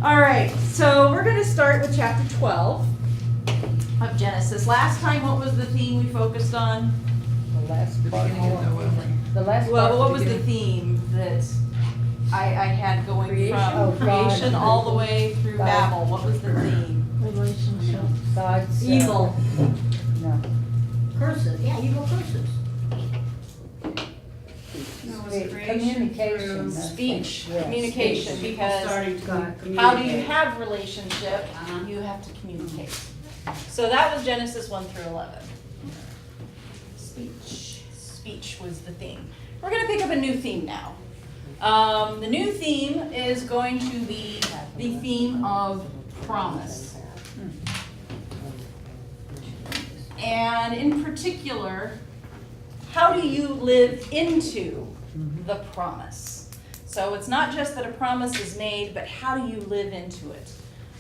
All right, so we're going to start with chapter 12 of Genesis. Last time, what was the theme we focused on? The last part. The last part. Well, what was the theme that I had going Creation? from Oh, God. creation all the way through God. Babel? What was the theme? Relationship. God's, Evil. No. Curses. Yeah, evil curses. Communication. that's Speech, it. Yes, communication, speech. because Starting to how do you communicate. have relationship? Uh-huh. You have to communicate. So that was Genesis 1 through 11. Speech. Speech was the theme. We're going to pick up a new theme now. The new theme is going to be the theme of promise. And in particular, how do you live into the promise? So it's not just that a promise is made, but how do you live into it?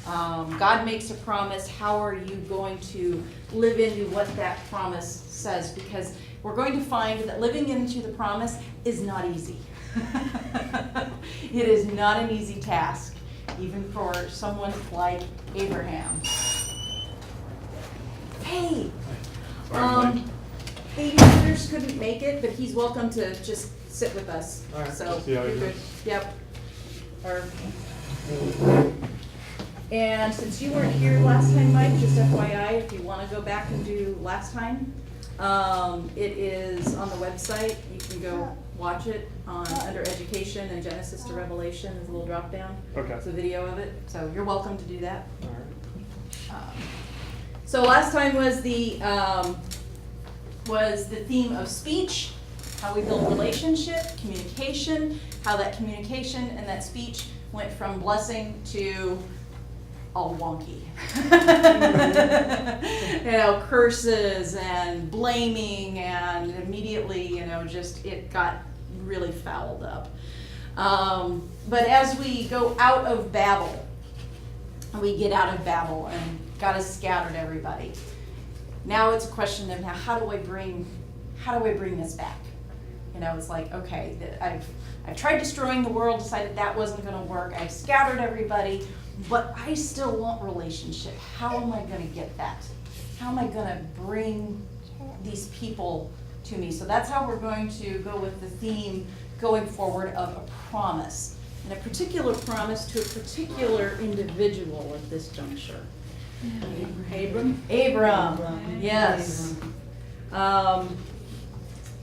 God makes a promise. How are you going to live into what that promise says? Because we're going to find that living into the promise is not easy. It is not an easy task, even for someone like Abraham. Hey, Baby Peters couldn't make it, but he's welcome to just sit with us. All right. So See how you're he good. does. Yep. And since you weren't here last time, Mike, just FYI, if you want to go back and do last time, it is on the website. You can go watch it under Education and Genesis to Revelation. There's a little drop down. Okay. It's a video of it, so you're welcome to do that. All right. So last time was the theme of speech, how we build relationship, communication, how that communication and that speech went from blessing to all wonky. Curses and blaming, and immediately, just it got really fouled up. But as we go out of Babel, we get out of Babel and God has scattered everybody. Now it's a question of, now how do I bring this back? It's like, okay, I've tried destroying the world, decided that wasn't going to work. I've scattered everybody, but I still want relationship. How am I going to get that? How am I going to bring these people to me? So that's how we're going to go with the theme going forward of a promise, and a particular promise to a particular individual at this juncture. Abram. Abram, yes.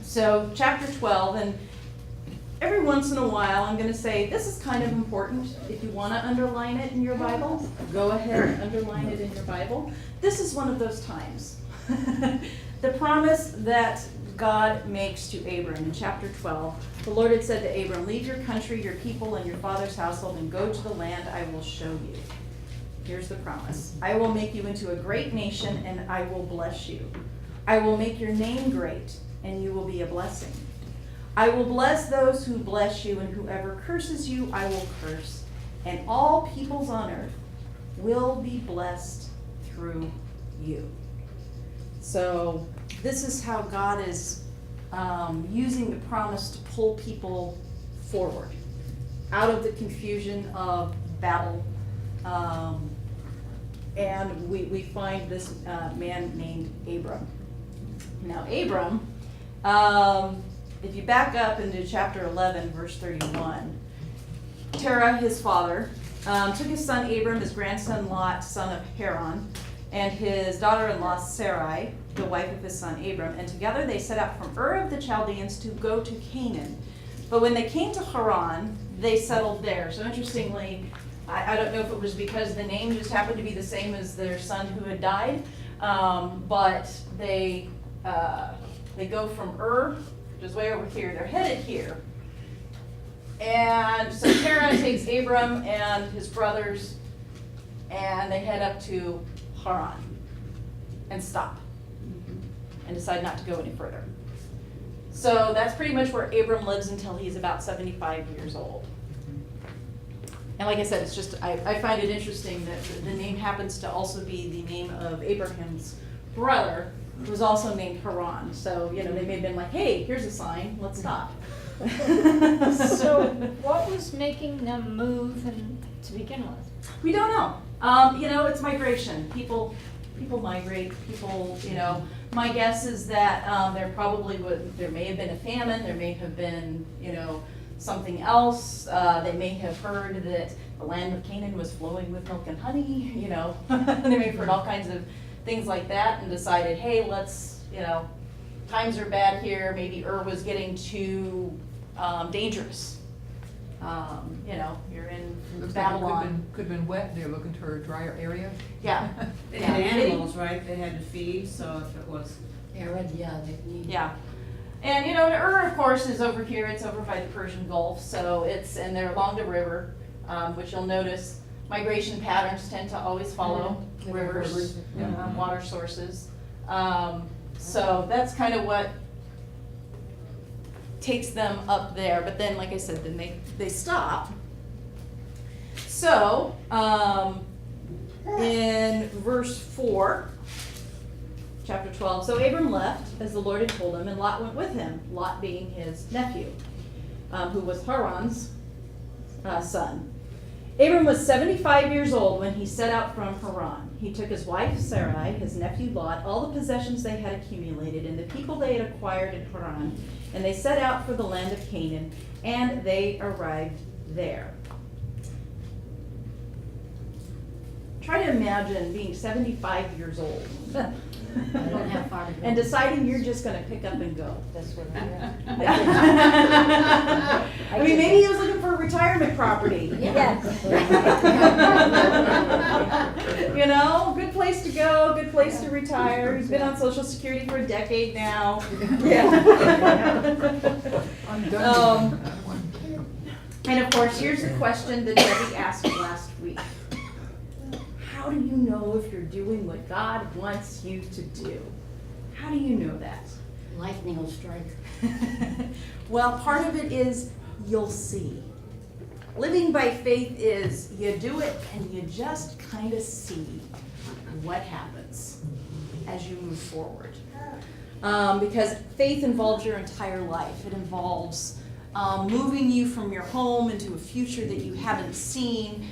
So chapter 12, and every once in a while I'm going to say this is kind of important. If you want to underline it in your Bible, go ahead and underline it in your Bible. This is one of those times. The promise that God makes to Abram in chapter 12. The Lord had said to Abram, leave your country, your people, and your father's household, and go to the land I will show you. Here's the promise. I will make you into a great nation, and I will bless you. I will make your name great, and you will be a blessing. I will bless those who bless you, and whoever curses you, I will curse. And all peoples on earth will be blessed through you. So this is how God is using the promise to pull people forward out of the confusion of Babel. And we find this man named Abram. Now Abram, if you back up into chapter 11, verse 31, Terah, his father, took his son Abram, his grandson Lot, son of Haran, and his daughter-in-law Sarai, the wife of his son Abram, and together they set out from Ur of the Chaldeans to go to Canaan. But when they came to Haran, they settled there. So interestingly, I don't know if it was because the name just happened to be the same as their son who had died, but they go from Ur, which is way over here. They're headed here. And so Terah takes Abram and his brothers, and they head up to Haran and stop and decide not to go any further. So that's pretty much where Abram lives until he's about 75 years old. And like I said, it's just, I find it interesting that the name happens to also be the name of Abraham's brother, who was also named Haran. So, they may have been like, hey, here's a sign, let's stop. So what was making them move and to begin with? We don't know. It's migration. People migrate. My guess is that there may have been a famine. There may have been, something else. They may have heard that the land of Canaan was flowing with milk and honey. They may have heard all kinds of things like that and decided, hey, let's, times are bad here. Maybe was getting too dangerous. You're in Looks like it Babylon. could've been wet, they're looking for a drier area. Yeah. They had Yeah. animals, right, they had to feed, so if it was, Yeah, they need. Yeah. And, of course, is over here. It's over by the Persian Gulf. So and they're along the river, which you'll notice migration patterns tend to always follow rivers, water sources. So that's kind of what takes them up there. But then, like I said, then they stop. So, in verse 4, chapter 12, so Abram left as the Lord had told him, and Lot went with him, Lot being his nephew, who was Haran's son. Abram was 75 years old when he set out from Haran. He took his wife Sarai, his nephew Lot, all the possessions they had accumulated, and the people they had acquired in Haran, and they set out for the land of Canaan, and they arrived there. Try to imagine being 75 years old. I don't have far to go. And deciding you're just gonna pick up and go. That's what I I mean, maybe he was looking for a retirement property. Good place to go, good place to retire. He's been on Social Security for a decade now. I'm done with that one. And of course, here's the question that Debbie asked last week. How do you know if you're doing what God wants you to do? How do you know that? Lightning will strike. Well, part of it is you'll see. Living by faith is you do it and you just kind of see what happens as you move forward. Because faith involves your entire life. It involves moving you from your home into a future that you haven't seen.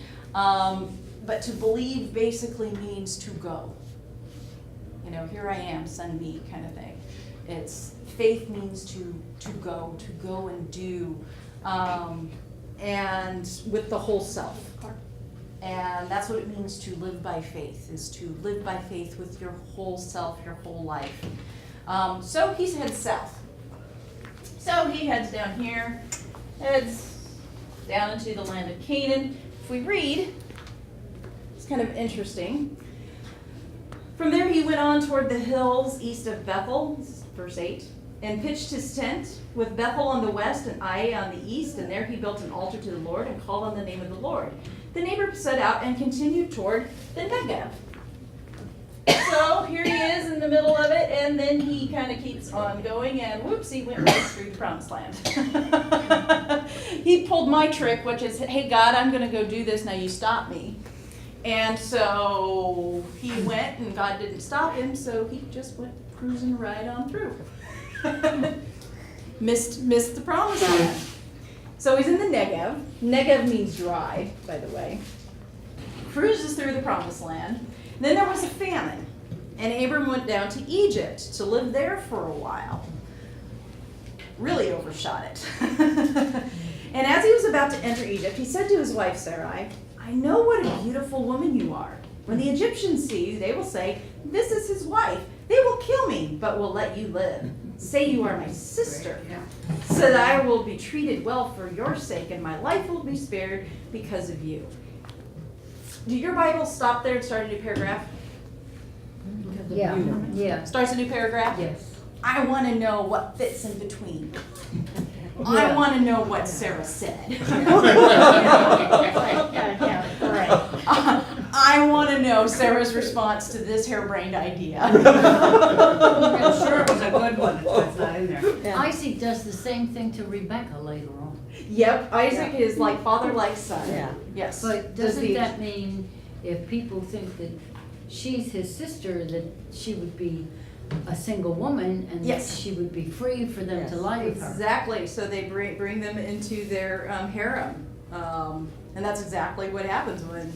But to believe basically means to go. Here I am, send me kind of thing. Faith means to go and do, and with the whole self. And that's what it means to live by faith, is to live by faith with your whole self, your whole life. So he heads south. So he heads down here, heads down into the land of Canaan. If we read, it's kind of interesting. From there he went on toward the hills east of Bethel, this is verse 8, and pitched his tent with Bethel on the west and Ai on the east, and there he built an altar to the Lord and called on the name of the Lord. Then Abram set out and continued toward the Negev. So here he is in the middle of it, and then he kind of keeps on going, and whoops, he went right through the promised land. He pulled my trick, which is, hey God, I'm going to go do this, now you stop me. And so he went, and God didn't stop him, so he just went cruising right on through. Missed the promised land. So he's in the Negev. Negev means dry, by the way. Cruises through the promised land. Then there was a famine, and Abram went down to Egypt to live there for a while. Really overshot it. And as he was about to enter Egypt, he said to his wife Sarai, I know what a beautiful woman you are. When the Egyptians see you, they will say, this is his wife. They will kill me, but will let you live. Say you are my sister, so that I will be treated well for your sake, and my life will be spared because of you. Do your Bible stop there and start a new paragraph? Yeah. Starts a new paragraph? Yes. I want to know what fits in between. I want to know what Sarah said. I want to know Sarah's response to this harebrained idea. I'm sure it was a good one, if that's not in there. Isaac does the same thing to Rebecca later on. Yep, Isaac is like father, like son. Yeah. Yes. But Does doesn't the- that mean if people think that she's his sister, that she would be a single woman and that Yes. she would be free for them to Yes. lie with her? Exactly. So they bring them into their harem. And that's exactly what happens when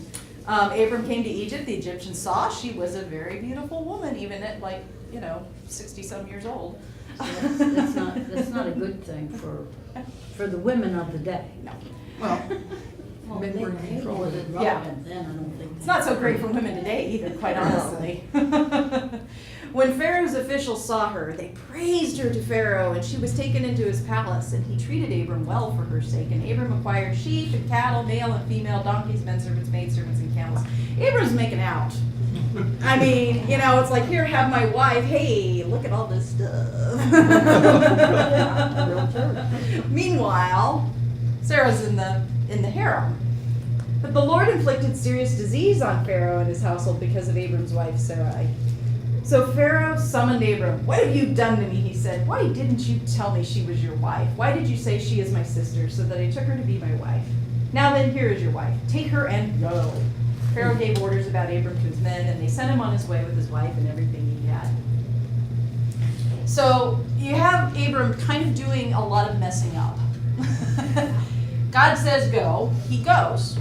Abram came to Egypt. The Egyptians saw she was a very beautiful woman, even at 60-some years old. So that's not a good thing for the women of the day. No. Well, men were in They control. wasn't Yeah. relevant then, I don't think. It's not so great for women today either, quite honestly. When Pharaoh's officials saw her, they praised her to Pharaoh, and she was taken into his palace, and he treated Abram well for her sake. And Abram acquired sheep and cattle, male and female, donkeys, menservants, maidservants, and camels. Abram's making out. I mean, it's like, here, have my wife. Hey, look at all this stuff. Meanwhile, Sarah's in the harem. But the Lord inflicted serious disease on Pharaoh and his household because of Abram's wife, Sarai. So Pharaoh summoned Abram. "What have you done to me?" he said. "Why didn't you tell me she was your wife? Why did you say she is my sister, so that I took her to be my wife? Now then, here is your wife. Take her and go." Pharaoh gave orders about Abram to his men, and they sent him on his way with his wife and everything he had. So you have Abram kind of doing a lot of messing up. God says go, he goes.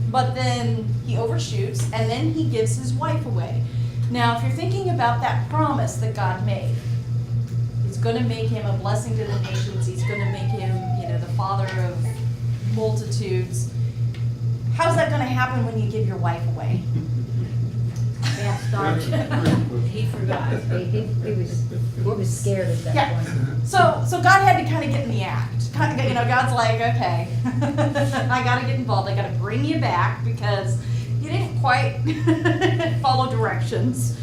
But then he overshoots, and then he gives his wife away. Now, if you're thinking about that promise that God made, He's going to make him a blessing to the nations. He's going to make him, the father of multitudes. How's that going to happen when you give your wife away? Bad start. He forgot. He was scared at that Yeah. point. So God had to kind of get in the act. God's like, okay, I got to get involved. I got to bring you back because you didn't quite follow directions.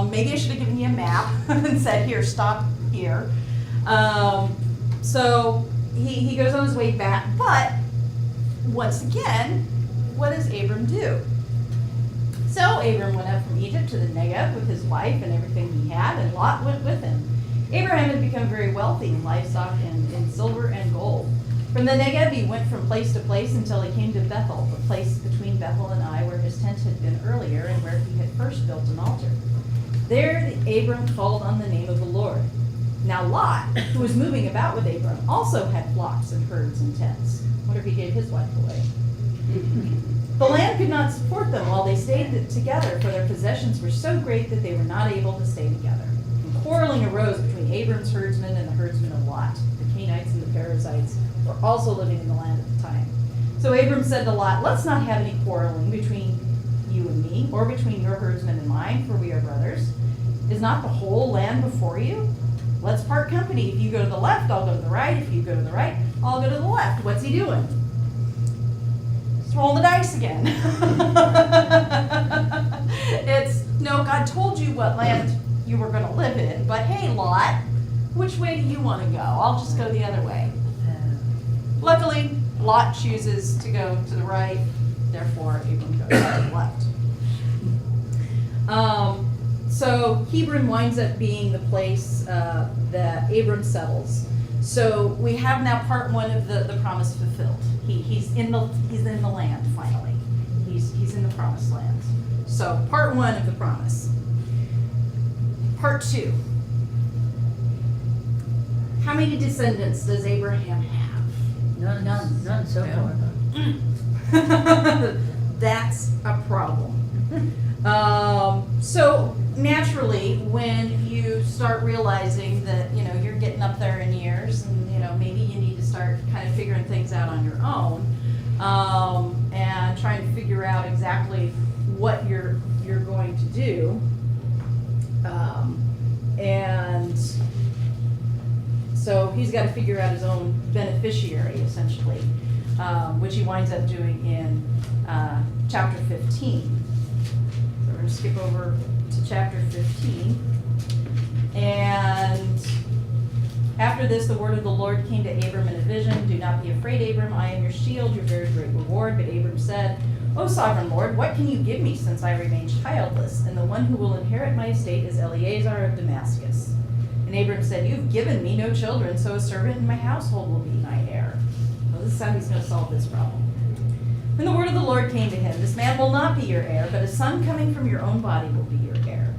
Maybe I should have given you a map and said, here, stop here. So he goes on his way back. But once again, what does Abram do? So Abram went up from Egypt to the Negev with his wife and everything he had, and Lot went with him. Abraham had become very wealthy in livestock and in silver and gold. From the Negev he went from place to place until he came to Bethel, the place between Bethel and Ai where his tent had been earlier and where he had first built an altar. There Abram called on the name of the Lord. Now Lot, who was moving about with Abram, also had flocks and herds and tents. What if he gave his wife away? The land could not support them while they stayed together, for their possessions were so great that they were not able to stay together. And quarreling arose between Abram's herdsmen and the herdsmen of Lot. The Canaanites and the Perizzites were also living in the land at the time. So Abram said to Lot, "Let's not have any quarreling between you and me, or between your herdsmen and mine, for we are brothers. Is not the whole land before you? Let's part company. If you go to the left, I'll go to the right. If you go to the right, I'll go to the left." What's he doing? Rolling the dice again. No, God told you what land you were going to live in, but hey, Lot, which way do you want to go? I'll just go the other way. Luckily, Lot chooses to go to the right, therefore Abram goes to the left. So Hebron winds up being the place that Abram settles. So we have now part one of the promise fulfilled. He's in the land finally. He's in the promised land. So part one of the promise. Part two. How many descendants does Abraham have? None so far. That's a problem. So naturally, when you start realizing that you're getting up there in years, and maybe you need to start kind of figuring things out on your own, and trying to figure out exactly what you're going to do, and so he's got to figure out his own beneficiary essentially, which he winds up doing in chapter 15. So we're going to skip over to chapter 15. And after this, the word of the Lord came to Abram in a vision. "Do not be afraid, Abram. I am your shield, your very great reward." But Abram said, "O sovereign Lord, what can you give me since I remain childless? And the one who will inherit my estate is Eleazar of Damascus." And Abram said, "You've given me no children, so a servant in my household will be my heir." Well, this is how he's going to solve this problem. Then the word of the Lord came to him, "This man will not be your heir, but a son coming from your own body will be your heir."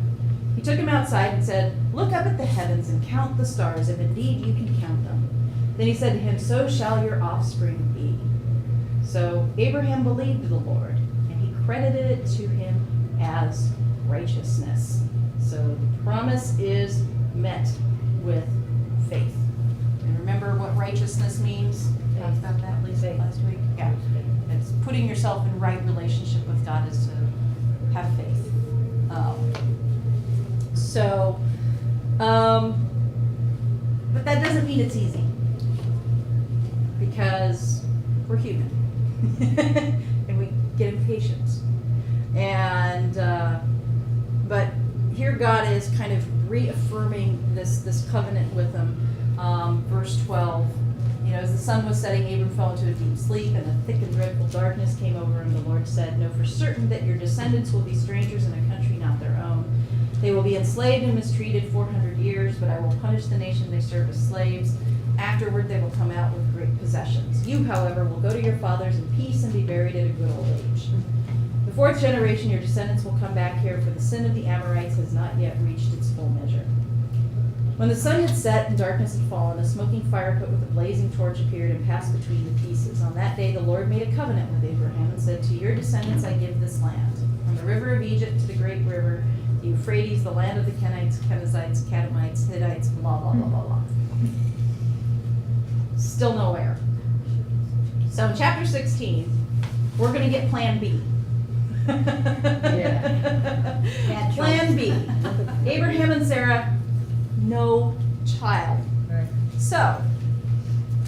He took him outside and said, "Look up at the heavens and count the stars, if indeed you can count them." Then he said to him, "So shall your offspring be." So Abraham believed the Lord, and he credited it to him as righteousness. So the promise is met with faith. And remember what righteousness means? Talked about that, Lisa, last week? Yeah. It's putting yourself in right relationship with God is to have faith. But that doesn't mean it's easy. Because we're human. And we get impatient. And, but here God is kind of reaffirming this covenant with them. Verse 12, as the sun was setting, Abram fell into a deep sleep, and a thick and dreadful darkness came over him. The Lord said, "Know for certain that your descendants will be strangers in a country not their own. They will be enslaved and mistreated 400 years, but I will punish the nation they serve as slaves. Afterward they will come out with great possessions. You, however, will go to your fathers in peace and be buried at a good old age. The fourth generation, your descendants will come back here, for the sin of the Amorites has not yet reached its full measure." When the sun had set and darkness had fallen, a smoking fire put with a blazing torch appeared and passed between the pieces. On that day the Lord made a covenant with Abraham and said, "To your descendants I give this land, from the river of Egypt to the great river, the Euphrates, the land of the Kenites, Kenizzites, Kadmonites, Hittites, blah, blah, blah, blah, blah." Still no air. So in chapter 16, we're going to get plan B. Yeah. Plan B. Abraham and Sarah, no child. Right. So,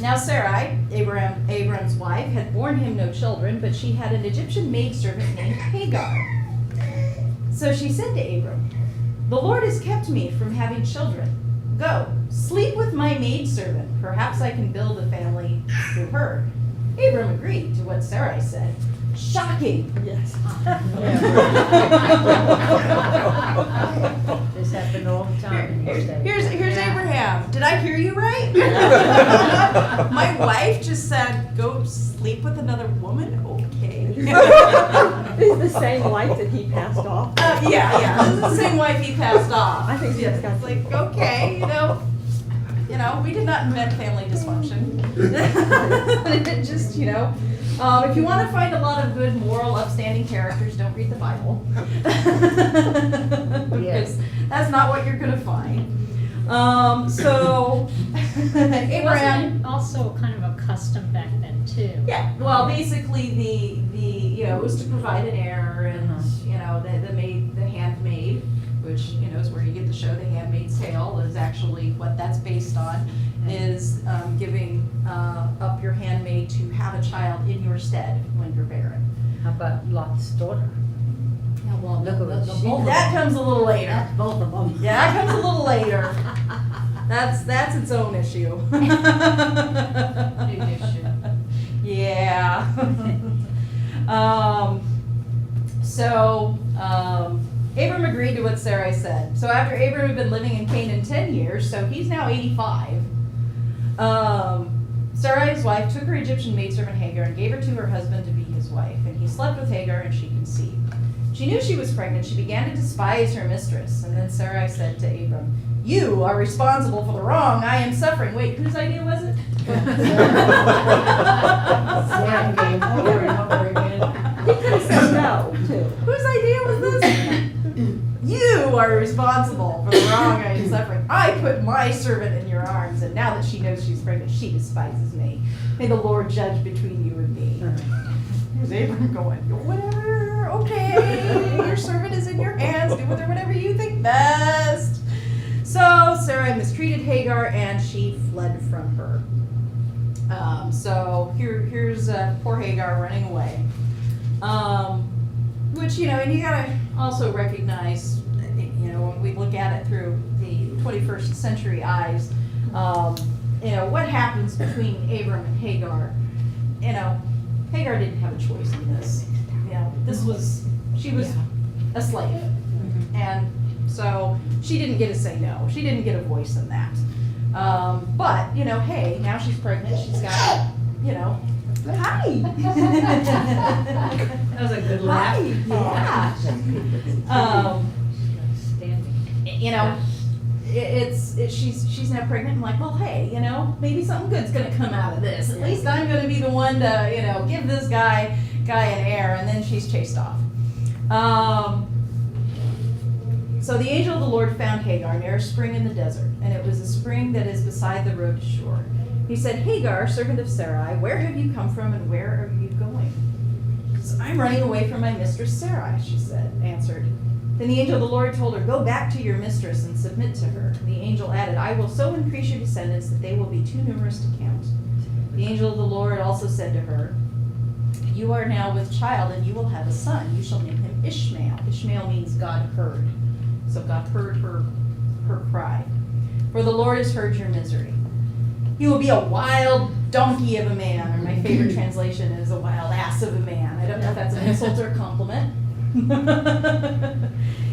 now Sarai, Abram's wife, had borne him no children, but she had an Egyptian maidservant named Hagar. So she said to Abram, "The Lord has kept me from having children. Go, sleep with my maidservant. Perhaps I can build a family through her." Abram agreed to what Sarai said. Shocking. Yes. This happened all the time in his day. Here's Abraham. Did I hear you right? My wife just said, "Go sleep with another woman." Okay. Is the same wife that he passed off? Yeah. This is the same wife he passed off. I think that's got It's like, okay, we did not invent family dysfunction. It just, if you want to find a lot of good, moral, upstanding characters, don't read the Bible. Because that's not what you're going to find. So, Abraham. Wasn't it also kind of a custom back then too? Yeah, well, basically it was to provide an heir and, the handmaid, which, is where you get the show The Handmaid's Tale, is actually what that's based on, is giving up your handmaid to have a child in your stead when you're barren. How about Lot's daughter? Yeah, well, Look at what she- that comes a little later. That's both of them. Yeah, that comes a little later. That's its own issue. Big issue. Yeah. Abram agreed to what Sarai said. So after Abram had been living in Canaan 10 years, so he's now 85, Sarai's wife took her Egyptian maidservant Hagar and gave her to her husband to be his wife. And he slept with Hagar and she conceived. She knew she was pregnant. She began to despise her mistress. And then Sarai said to Abram, "You are responsible for the wrong I am suffering." Wait, whose idea was it? Same game over and over again. He could have said no, too. Whose idea was this? "You are responsible for the wrong I am suffering. I put my servant in your arms, and now that she knows she's pregnant, she despises me. May the Lord judge between you and me." Here's Abram going, "Whatever, okay, your servant is in your hands, do with her whatever you think best." So Sarai mistreated Hagar, and she fled from her. Here's poor Hagar running away. Which, and you gotta also recognize, when we look at it through the 21st century eyes, what happens between Abram and Hagar. Hagar didn't have a choice in this. She was a slave. And so she didn't get to say no. She didn't get a voice in that. But, hey, now she's pregnant. She's got, hi. That was a good laugh. Hi, yeah. Standing. she's now pregnant and like, well, hey, maybe something good's gonna come out of this. At least I'm gonna be the one to, give this guy an heir. And then she's chased off. So the angel of the Lord found Hagar near a spring in the desert, and it was a spring that is beside the road to Shur. He said, Hagar, servant of Sarai, where have you come from and where are you going? So I'm running away from my mistress Sarai, she answered. Then the angel of the Lord told her, go back to your mistress and submit to her. The angel added, I will so increase your descendants that they will be too numerous to count. The angel of the Lord also said to her, you are now with child and you will have a son. You shall name him Ishmael. Ishmael means God heard. So God heard her cry. For the Lord has heard your misery. He will be a wild donkey of a man, or my favorite translation is a wild ass of a man. I don't know if that's an insult or a compliment.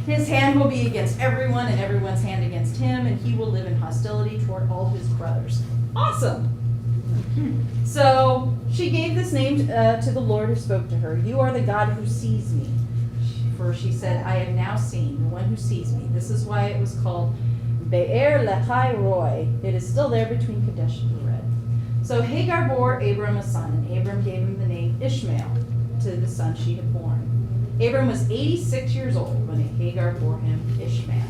His hand will be against everyone and everyone's hand against him, and he will live in hostility toward all his brothers. Awesome. So she gave this name to the Lord who spoke to her. You are the God who sees me. For she said, I am now seen, the one who sees me. This is why it was called Be'er Lahai Roy. It is still there between Kadesh and Bered. So Hagar bore Abram a son, and Abram gave him the name Ishmael to the son she had born. Abram was 86 years old when Hagar bore him Ishmael.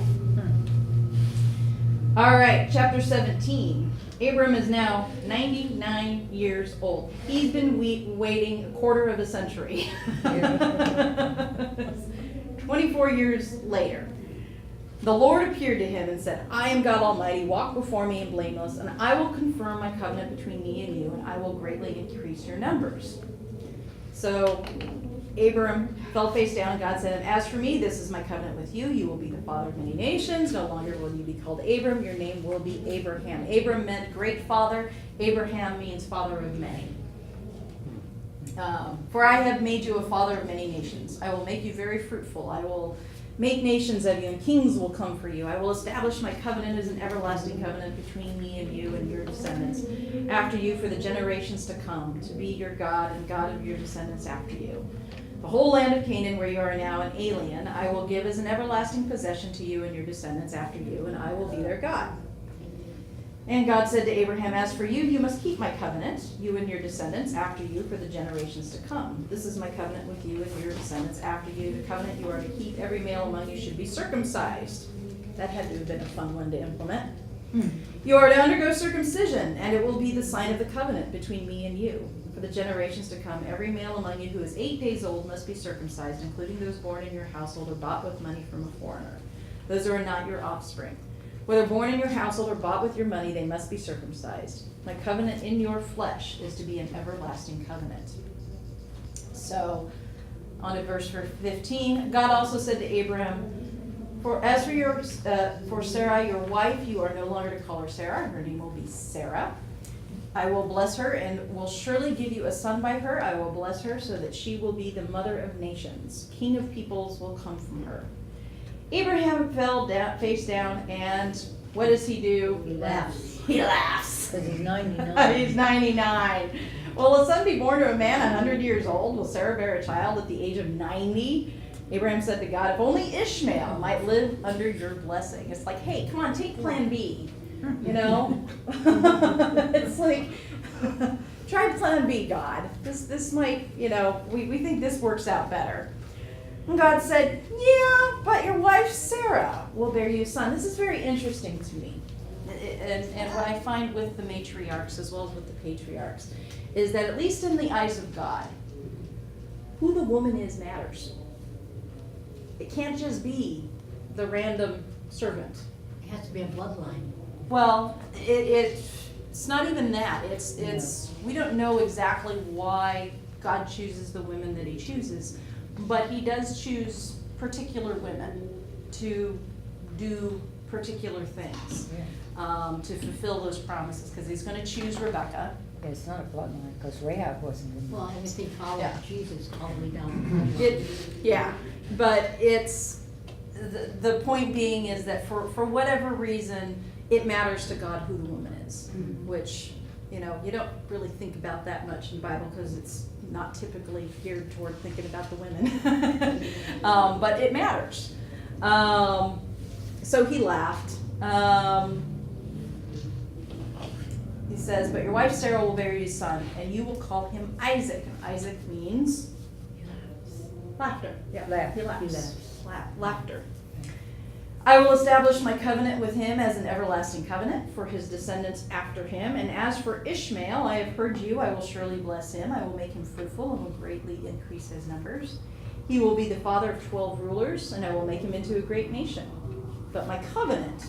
All right, chapter 17. Abram is now 99 years old. He's been waiting a quarter of a century. 24 years later, the Lord appeared to him and said, I am God Almighty, walk before me and blameless, and I will confirm my covenant between me and you, and I will greatly increase your numbers. So Abram fell face down, and God said, as for me, this is my covenant with you. You will be the father of many nations. No longer will you be called Abram. Your name will be Abraham. Abram meant great father. Abraham means father of many. For I have made you a father of many nations. I will make you very fruitful. I will make nations of you, and kings will come for you. I will establish my covenant as an everlasting covenant between me and you and your descendants after you for the generations to come, to be your God and God of your descendants after you. The whole land of Canaan, where you are now an alien, I will give as an everlasting possession to you and your descendants after you, and I will be their God. And God said to Abraham, as for you, you must keep my covenant, you and your descendants after you, for the generations to come. This is my covenant with you and your descendants after you. The covenant you are to keep, every male among you should be circumcised. That had to have been a fun one to implement. You are to undergo circumcision, and it will be the sign of the covenant between me and you. For the generations to come, every male among you who is 8 days old must be circumcised, including those born in your household or bought with money from a foreigner. Those who are not your offspring. Whether born in your household or bought with your money, they must be circumcised. My covenant in your flesh is to be an everlasting covenant. So, on to verse 15. God also said to Abraham, for Sarah, your wife, you are no longer to call her Sarah. Her name will be Sarah. I will bless her and will surely give you a son by her. I will bless her so that she will be the mother of nations. King of peoples will come from her. Abraham fell down, face down, and what does he do? He laughs. He laughs. Because he's 99. He's 99. Will a son be born to a man 100 years old? Will Sarah bear a child at the age of 90? Abraham said to God, if only Ishmael might live under your blessing. It's like, hey, come on, take plan B. It's like, try plan B, God. This might, we think this works out better. And God said, yeah, but your wife Sarah will bear you a son. This is very interesting to me. And what I find with the matriarchs as well as with the patriarchs is that at least in the eyes of God, who the woman is matters. It can't just be the random servant. It has to be a bloodline. Well, it's not even that. It's we don't know exactly why God chooses the women that he chooses, but he does choose particular women to do particular things, to fulfill those promises, because he's going to choose Rebecca. It's not a bloodline, because Rahab wasn't in Well, and if they follow Yeah. Jesus all the way down. But it's the point being is that for whatever reason, it matters to God who the woman is, which you don't really think about that much in the Bible because it's not typically geared toward thinking about the women, but it matters. So he laughed, He says, but your wife Sarah will bear you a son, and you will call him Isaac. Isaac means laughter. Yeah, Laugh. he laughs. He laughs. Laughter. I will establish my covenant with him as an everlasting covenant for his descendants after him. And as for Ishmael, I have heard you. I will surely bless him. I will make him fruitful and will greatly increase his numbers. He will be the father of 12 rulers, and I will make him into a great nation. But my covenant,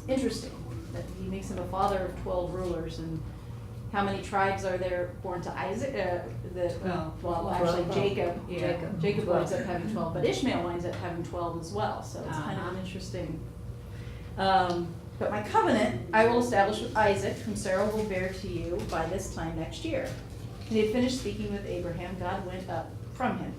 interesting, that he makes him a father of 12 rulers. And how many tribes are there born to Isaac? Well, actually 12. Jacob. Yeah. Jacob winds up having 12, but Ishmael winds up having 12 as well. So it's kind of Uh-huh. an interesting. But my covenant I will establish with Isaac, whom Sarah will bear to you by this time next year. And he had finished speaking with Abraham. God went up from him.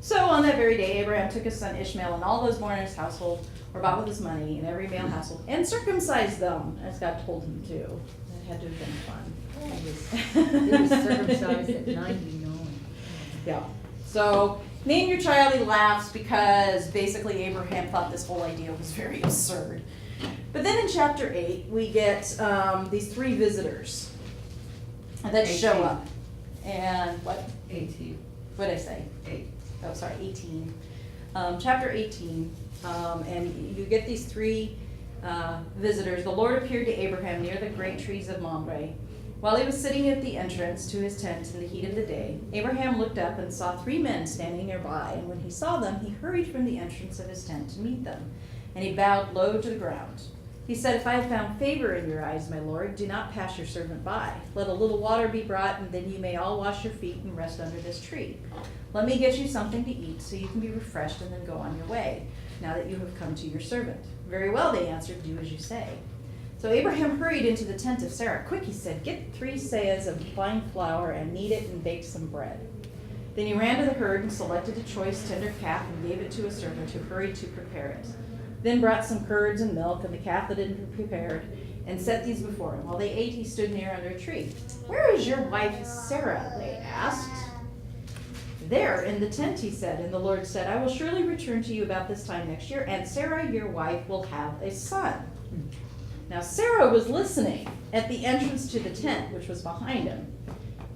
So on that very day, Abraham took his son Ishmael and all those born in his household were bought with his money in every male household and circumcised them, as God told him to. That had to have been fun. He was circumcised at 99. Yeah. So name your child. He laughs because basically Abraham thought this whole idea was very absurd. But then in chapter 8, we get these 3 visitors that show 18. up. And what? 18. What did I say? 8. Oh, sorry, 18. Chapter 18. And you get these 3 visitors. The Lord appeared to Abraham near the great trees of Mamre. While he was sitting at the entrance to his tent in the heat of the day, Abraham looked up and saw 3 men standing nearby. And when he saw them, he hurried from the entrance of his tent to meet them. And he bowed low to the ground. He said, if I have found favor in your eyes, my Lord, do not pass your servant by. Let a little water be brought, and then you may all wash your feet and rest under this tree. Let me get you something to eat, so you can be refreshed and then go on your way, now that you have come to your servant. Very well, they answered, do as you say. So Abraham hurried into the tent of Sarah. Quick, he said, get 3 seahs of fine flour and knead it and bake some bread. Then he ran to the herd and selected a choice tender calf and gave it to a servant who hurried to prepare it. Then brought some curds and milk and the calf that had been prepared and set these before him. While they ate, he stood near under a tree. Where is your wife Sarah? They asked. There in the tent, he said. And the Lord said, I will surely return to you about this time next year, and Sarah, your wife, will have a son. Now Sarah was listening at the entrance to the tent, which was behind him.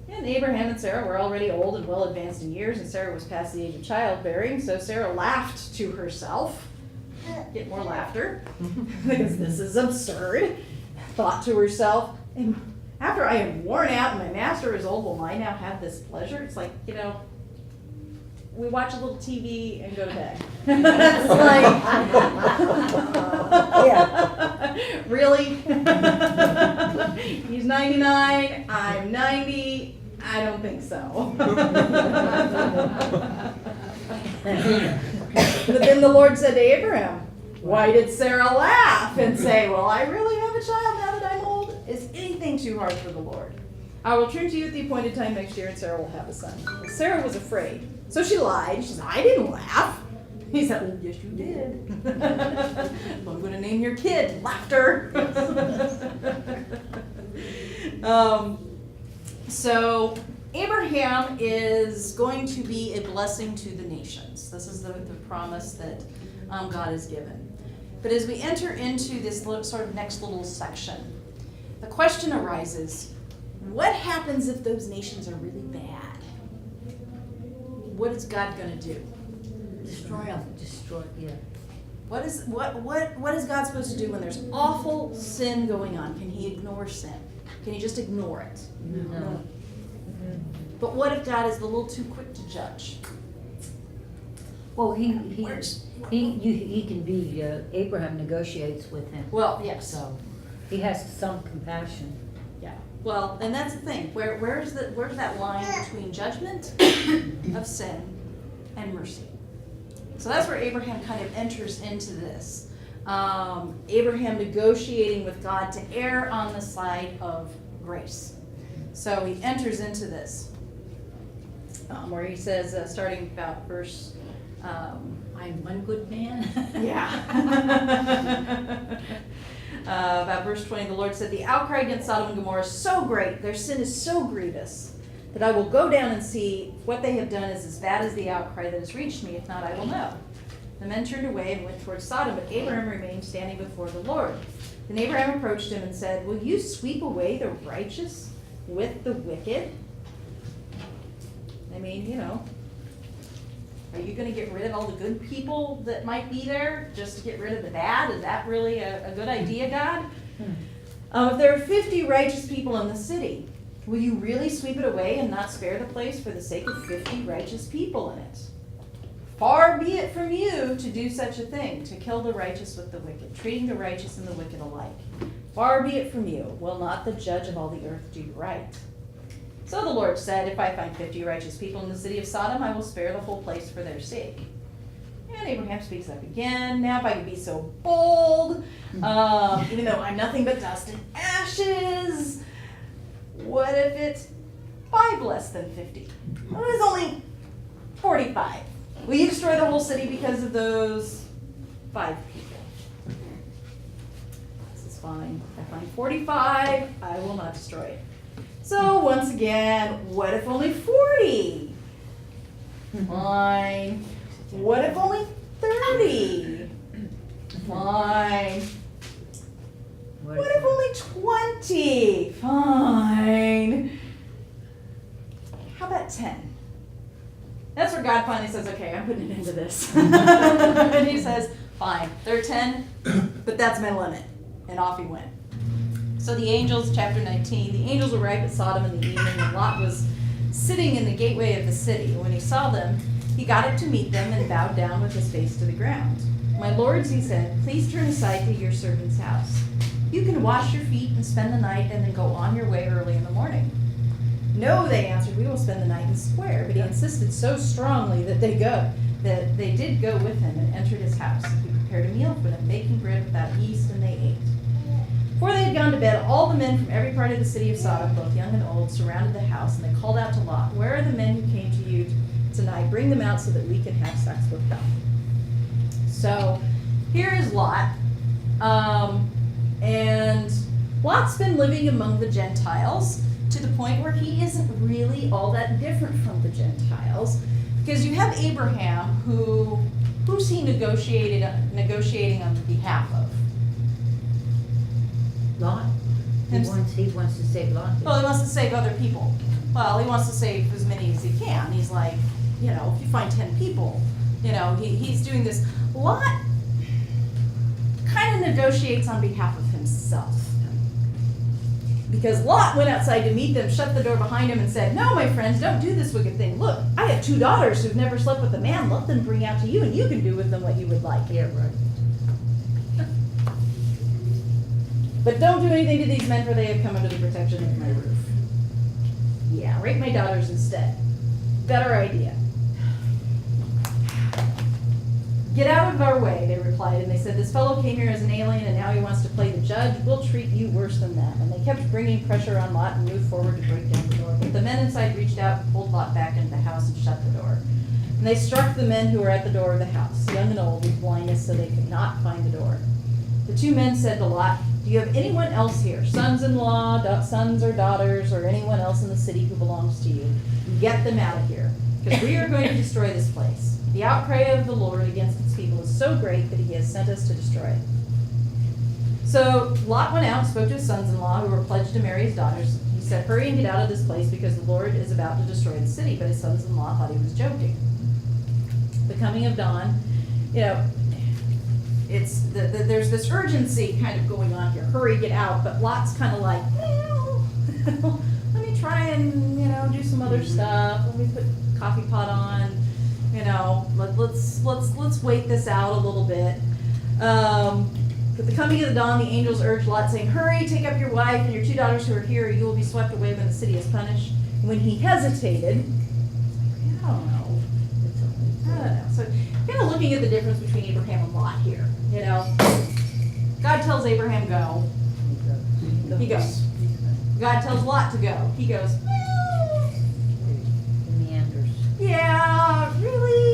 And Abraham and Sarah were already old and well advanced in years, and Sarah was past the age of childbearing, so Sarah laughed to herself. Get more laughter, because this is absurd. Thought to herself, and after I am worn out and my master is old, will I now have this pleasure? It's like, we watch a little TV and go to bed. It's like, Yeah. Really? He's 99, I'm 90, I don't think so. But then the Lord said to Abraham, why did Sarah laugh and say, well, I really have a child now that I'm old? Is anything too hard for the Lord? I will return to you at the appointed time next year, and Sarah will have a son. And Sarah was afraid, so she lied. She said, I didn't laugh. He said, well, yes, you did. I'm going to name your kid Laughter. So Abraham is going to be a blessing to the nations. This is the promise that God has given. But as we enter into this sort of next little section, the question arises, what happens if those nations are really bad? What is God going to do? Destroy them. Destroy, yeah. What is God supposed to do when there's awful sin going on? Can he ignore sin? Can he just ignore it? No. But what if God is a little too quick to judge? Well, he Where's- can be, Abraham negotiates with him. Well, yes. So he has some compassion. Yeah. Well, and that's the thing. Where's that line between judgment of sin and mercy? So that's where Abraham kind of enters into this. Abraham negotiating with God to err on the side of grace. So he enters into this, where he says, starting about verse. I'm one good man. Yeah. About verse 20, the Lord said, the outcry against Sodom and Gomorrah is so great, their sin is so grievous, that I will go down and see if what they have done is as bad as the outcry that has reached me. If not, I will know. The men turned away and went towards Sodom, but Abraham remained standing before the Lord. Then Abraham approached him and said, "Will you sweep away the righteous with the wicked?" I mean, you know, are you going to get rid of all the good people that might be there just to get rid of the bad? Is that really a good idea, God? If there are 50 righteous people in the city, will you really sweep it away and not spare the place for the sake of 50 righteous people in it? Far be it from you to do such a thing, to kill the righteous with the wicked, treating the righteous and the wicked alike. Far be it from you. Will not the judge of all the earth do right? So the Lord said, "If I find 50 righteous people in the city of Sodom, I will spare the whole place for their sake." And Abraham speaks up again. "Now if I could be so bold, even though I'm nothing but dust and ashes, what if it's 5 less than 50? Well, it's only 45. Will you destroy the whole city because of those 5 people?" This is fine. If I find 45, I will not destroy it. So once again, what if only 40? Fine. What if only 30? Fine. What if only 20? Fine. How about 10? That's where God finally says, "Okay, I'm putting an end to this." And he says, "Fine, there are 10, but that's my limit." And off he went. So the angels, chapter 19, the angels arrived at Sodom in the evening, and Lot was sitting in the gateway of the city. When he saw them, he got up to meet them and bowed down with his face to the ground. "My lords," he said, "please turn aside to your servant's house. You can wash your feet and spend the night and then go on your way early in the morning." "No," they answered, "we will spend the night in the square." But he insisted so strongly that they did go with him and entered his house. He prepared a meal for them, baking bread without yeast, and they ate. Before they had gone to bed, all the men from every part of the city of Sodom, both young and old, surrounded the house, and they called out to Lot, "Where are the men who came to you tonight? Bring them out so that we can have sex with them." So here is Lot. And Lot's been living among the Gentiles to the point where he isn't really all that different from the Gentiles. Because you have Abraham, who's he negotiating on behalf of? Lot. He wants to save Lot. Well, he wants to save other people. Well, he wants to save as many as he can. He's like, if you find 10 people, he's doing this. Lot kind of negotiates on behalf of himself. Because Lot went outside to meet them, shut the door behind him, and said, "No, my friends, don't do this wicked thing. Look, I have 2 daughters who've never slept with a man. Let them bring out to you, and you can do with them what you would like." Yeah, right. "But don't do anything to these men, for they have come under the protection of my roof." Yeah, rape my daughters instead. Better idea. "Get out of our way," they replied, and they said, "This fellow came here as an alien, and now he wants to play the judge. We'll treat you worse than that." And they kept bringing pressure on Lot and moved forward to break down the door. But the men inside reached out and pulled Lot back into the house and shut the door. And they struck the men who were at the door of the house, young and old, with blindness, so they could not find the door. The 2 men said to Lot, "Do you have anyone else here, sons-in-law, sons or daughters, or anyone else in the city who belongs to you? Get them out of here, because we are going to destroy this place. The outcry of the Lord against its people is so great that he has sent us to destroy it." So Lot went out and spoke to his sons-in-law, who were pledged to marry his daughters. He said, "Hurry and get out of this place, because the Lord is about to destroy the city." But his sons-in-law thought he was joking. The coming of dawn, there's this urgency kind of going on here. Hurry, get out. But Lot's kind of like, let me try and, do some other stuff. Let me put coffee pot on. Let's wait this out a little bit. With the coming of the dawn, the angels urged Lot, saying, "Hurry, take up your wife and your 2 daughters who are here, or you will be swept away when the city is punished." And when he hesitated, I don't know. So kind of looking at the difference between Abraham and Lot here. God tells Abraham go. He goes. God tells Lot to go. He goes, "Well, The meanders. yeah, really?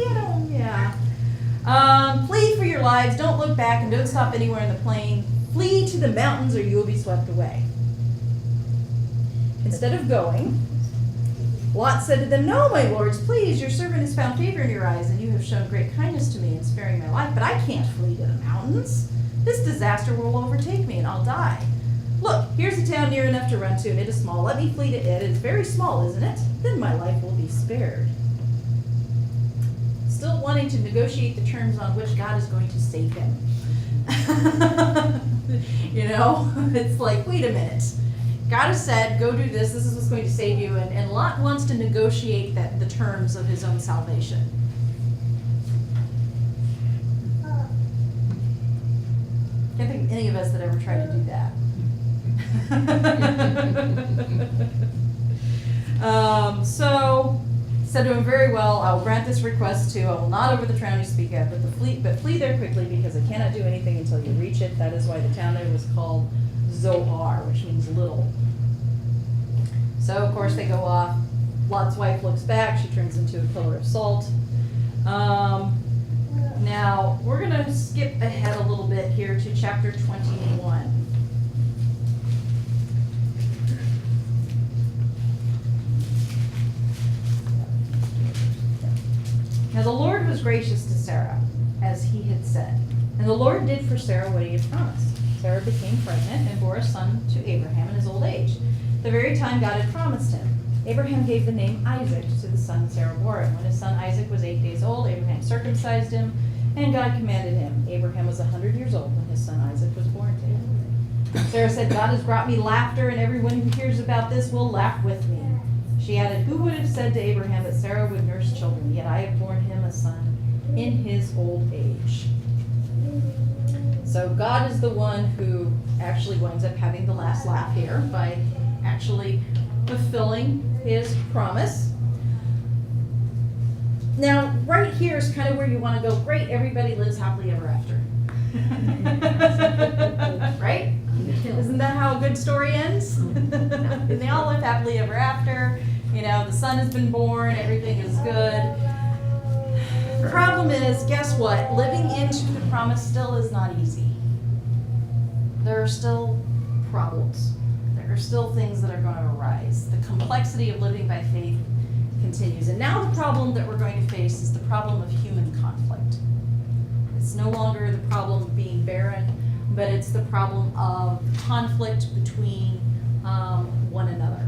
Flee for your lives. Don't look back and don't stop anywhere in the plain. Flee to the mountains or you will be swept away." Instead of going, Lot said to them, "No, my lords, please, your servant has found favor in your eyes, and you have shown great kindness to me in sparing my life, but I can't flee to the mountains. This disaster will overtake me, and I'll die. Look, here's a town near enough to run to, and it is small. Let me flee to it. It's very small, isn't it? Then my life will be spared." Still wanting to negotiate the terms on which God is going to save him. You know, it's like, wait a minute. God has said, go do this is what's going to save you, and Lot wants to negotiate the terms of his own salvation. Can't think of any of us that ever tried to do that. So said to him, "Very well, I will grant this request too. I will not over the town you speak of, but flee there quickly, because I cannot do anything until you reach it." That is why the town there was called Zoar, which means little. So of course they go off. Lot's wife looks back. She turns into a pillar of salt. Now we're gonna skip ahead a little bit here to chapter 21. Now the Lord was gracious to Sarah, as he had said. And the Lord did for Sarah what he had promised. Sarah became pregnant and bore a son to Abraham in his old age, the very time God had promised him. Abraham gave the name Isaac to the son Sarah bore him. When his son Isaac was 8 days old, Abraham circumcised him, and God commanded him. Abraham was 100 years old when his son Isaac was born to him. Sarah said, "God has brought me laughter, and everyone who hears about this will laugh with me." She added, "Who would have said to Abraham that Sarah would nurse children? Yet I have borne him a son in his old age." So God is the one who actually winds up having the last laugh here by actually fulfilling his promise. Now, right here is kind of where you want to go, great, everybody lives happily ever after. Right? Isn't that how a good story ends? And they all live happily ever after. You know, the son has been born, everything is good. The problem is, guess what? Living into the promise still is not easy. There are still problems. There are still things that are going to arise. The complexity of living by faith continues. And now the problem that we're going to face is the problem of human conflict. It's no longer the problem of being barren, but it's the problem of conflict between one another,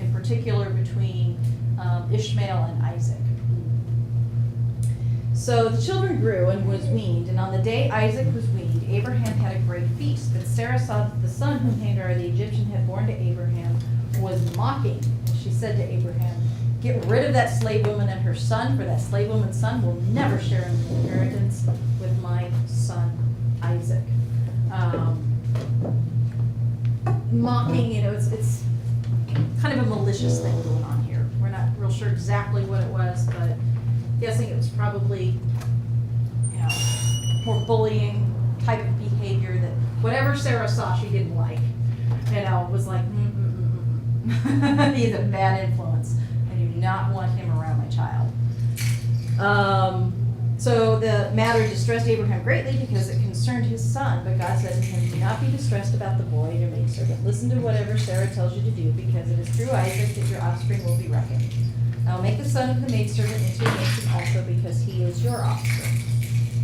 in particular between Ishmael and Isaac. So the children grew and was weaned, and on the day Isaac was weaned, Abraham had a great feast. But Sarah saw that the son whom Hagar the Egyptian had born to Abraham was mocking. And she said to Abraham, "Get rid of that slave woman and her son, for that slave woman's son will never share in the inheritance with my son Isaac." Mocking, you know, it's kind of a malicious thing going on here. We're not real sure exactly what it was, but guessing it was probably, you know, more bullying type of behavior that whatever Sarah saw she didn't like, you know, was like, he's a bad influence. I do not want him around my child. So the matter distressed Abraham greatly because it concerned his son, but God said to him, "Do not be distressed about the boy, your maidservant. Listen to whatever Sarah tells you to do, because it is through Isaac that your offspring will be reckoned. I will make the son of the maidservant into a nation also, because he is your offspring."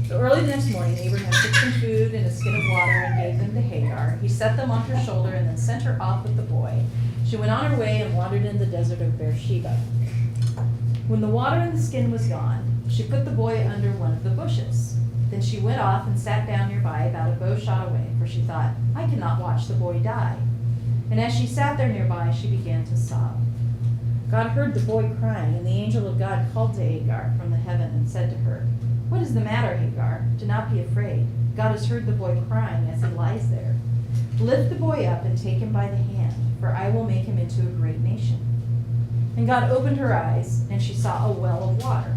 So early the next morning, Abraham took some food and a skin of water and gave them to Hagar. He set them on her shoulder and then sent her off with the boy. She went on her way and wandered in the desert of Beersheba. When the water in the skin was gone, she put the boy under one of the bushes. Then she went off and sat down nearby, about a bow shot away, for she thought, "I cannot watch the boy die." And as she sat there nearby, she began to sob. God heard the boy crying, and the angel of God called to Hagar from the heaven and said to her, "What is the matter, Hagar? Do not be afraid. God has heard the boy crying as he lies there. Lift the boy up and take him by the hand, for I will make him into a great nation." And God opened her eyes, and she saw a well of water.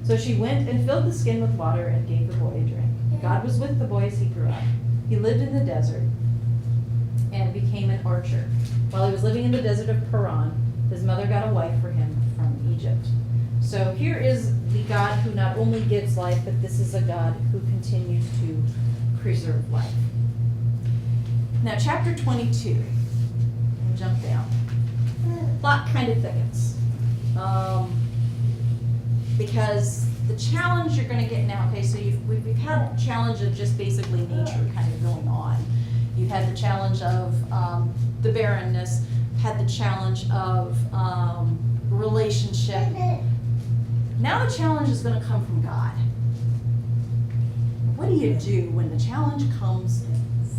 So she went and filled the skin with water and gave the boy a drink. God was with the boy as he grew up. He lived in the desert and became an archer. While he was living in the desert of Paran, his mother got a wife for him from Egypt. So here is the God who not only gives life, but this is a God who continues to preserve life. Now, chapter 22. We'll jump down. Plot kind of thickens. Because the challenge you're gonna get now, okay, so we've had a challenge of just basically nature kind of going on. You've had the challenge of the barrenness, had the challenge of relationship. Now the challenge is gonna come from God. What do you do when the challenge comes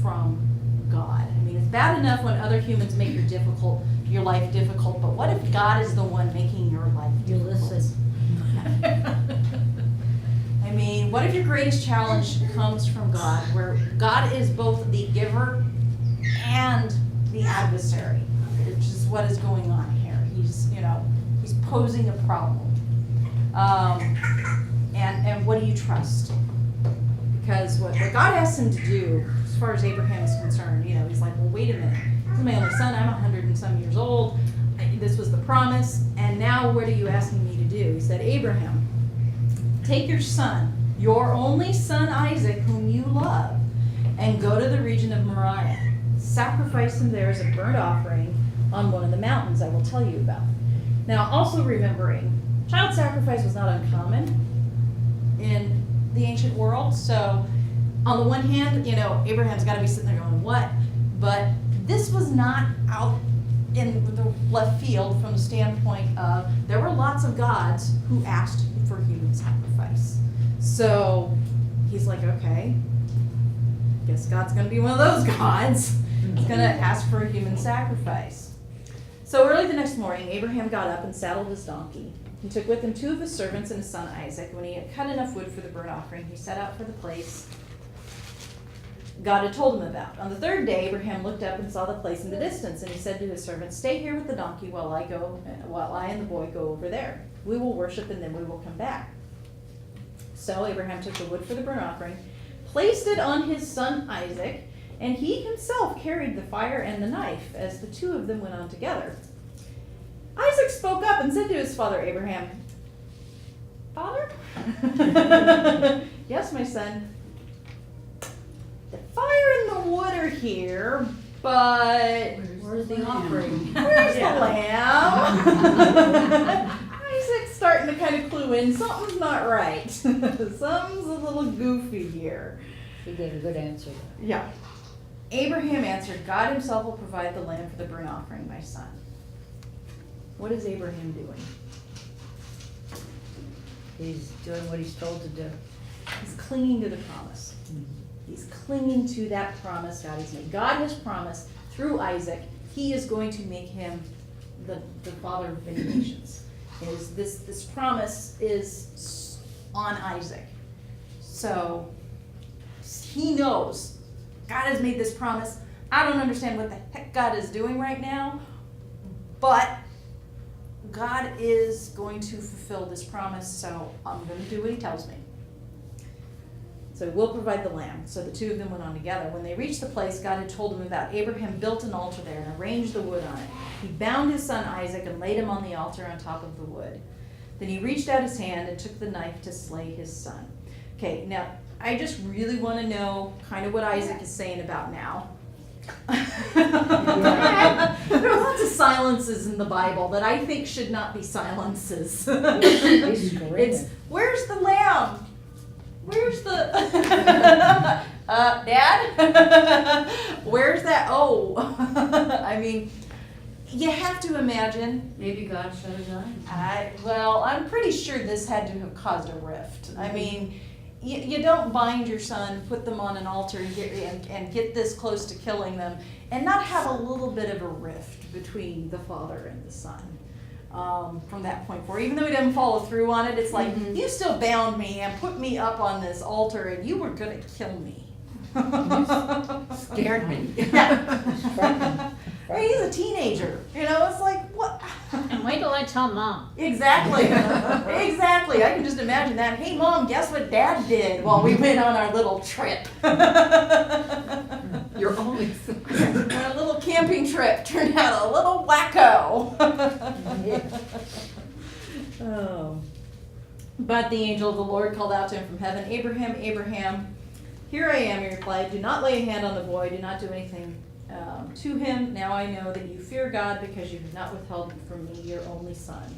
from God? I mean, it's bad enough when other humans make your life difficult, but what if God is the one making your life You difficult? listen. I mean, what if your greatest challenge comes from God, where God is both the giver and the adversary, which is what is going on here. He's posing a problem. And what do you trust? Because what God asks him to do, as far as Abraham is concerned, he's like, well, wait a minute. This is my only son. I'm 100 and some years old. This was the promise. And now what are you asking me to do? He said, Abraham, take your son, your only son Isaac, whom you love, and go to the region of Moriah. Sacrifice him there as a burnt offering on one of the mountains I will tell you about. Now, also remembering, child sacrifice was not uncommon in the ancient world. So on the one hand, Abraham's got to be sitting there going, what? But this was not out in the left field from the standpoint of there were lots of gods who asked for human sacrifice. So he's like, okay, guess God's going to be one of those gods. He's going to ask for a human sacrifice. So early the next morning, Abraham got up and saddled his donkey. He took with him 2 of his servants and his son Isaac. When he had cut enough wood for the burnt offering, he set out for the place God had told him about. On the 3rd day, Abraham looked up and saw the place in the distance, and he said to his servants, "Stay here with the donkey while I and the boy go over there. We will worship, and then we will come back." So Abraham took the wood for the burnt offering, placed it on his son Isaac, and he himself carried the fire and the knife as the 2 of them went on together. Isaac spoke up and said to his father Abraham, "Father?" "Yes, my son." "The fire and the wood are here, but Where's the offering? where's the lamb?" Isaac's starting to kind of clue in. Something's not right. Something's a little goofy here. He gave a good answer. Yeah. Abraham answered, "God himself will provide the lamb for the burnt offering, my son." What is Abraham doing? He's doing what he's told to do. He's clinging to the promise. He's clinging to that promise God has made. God has promised through Isaac, he is going to make him the father of many nations. This promise is on Isaac. So he knows God has made this promise. I don't understand what the heck God is doing right now, but God is going to fulfill this promise, so I'm going to do what he tells me. So he will provide the lamb. So the 2 of them went on together. When they reached the place God had told them about, Abraham built an altar there and arranged the wood on it. He bound his son Isaac and laid him on the altar on top of the wood. Then he reached out his hand and took the knife to slay his son. Okay, now I just really want to know kind of what Isaac is saying about now. There are lots of silences in the Bible that I think should not be silences. He's screaming. It's, where's the lamb? Where's the Dad? Where's that? Oh, I mean, you have to imagine. Maybe God shut his eyes. I'm pretty sure this had to have caused a rift. I mean, you don't bind your son, put them on an altar, and get this close to killing them, and not have a little bit of a rift between the father and the son. From that point forward, even though he didn't follow through on it, it's like, you still bound me and put me up on this altar, and you were gonna kill me. Scared me. Yeah. Hey, he's a teenager. It's like, what? And wait till I tell Mom. Exactly. Exactly. I can just imagine that. "Hey, Mom, guess what Dad did while we went on our little trip?" You're only. Our little camping trip turned out a little wacko. Oh. But the angel of the Lord called out to him from heaven, "Abraham, Abraham." "Here I am," he replied. "Do not lay a hand on the boy. Do not do anything to him. Now I know that you fear God because you have not withheld from me your only son."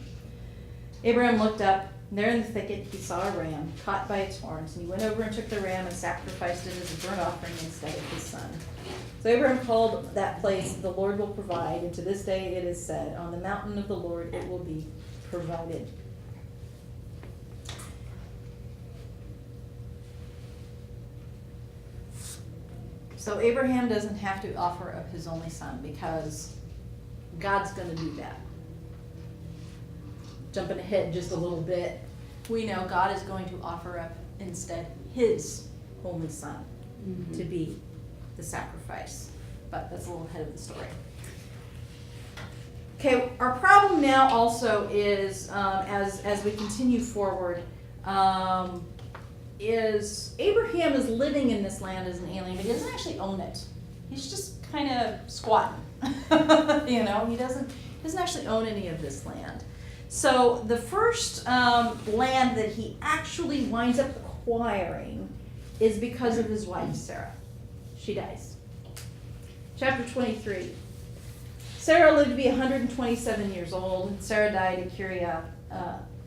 Abraham looked up, and there in the thicket he saw a ram caught by its horns, and he went over and took the ram and sacrificed it as a burnt offering instead of his son. So Abraham called that place, "The Lord will provide," and to this day it is said, "On the mountain of the Lord it will be provided." So Abraham doesn't have to offer up his only son because God's going to do that. Jumping ahead just a little bit, we know God is going to offer up instead his only son to be the sacrifice. But that's a little ahead of the story. Okay, our problem now also is, as we continue forward, is Abraham is living in this land as an alien, but he doesn't actually own it. He's just kind of squatting. He doesn't actually own any of this land. So the first land that he actually winds up acquiring is because of his wife, Sarah. She dies. Chapter 23. Sarah lived to be 127 years old. Sarah died at Kiryat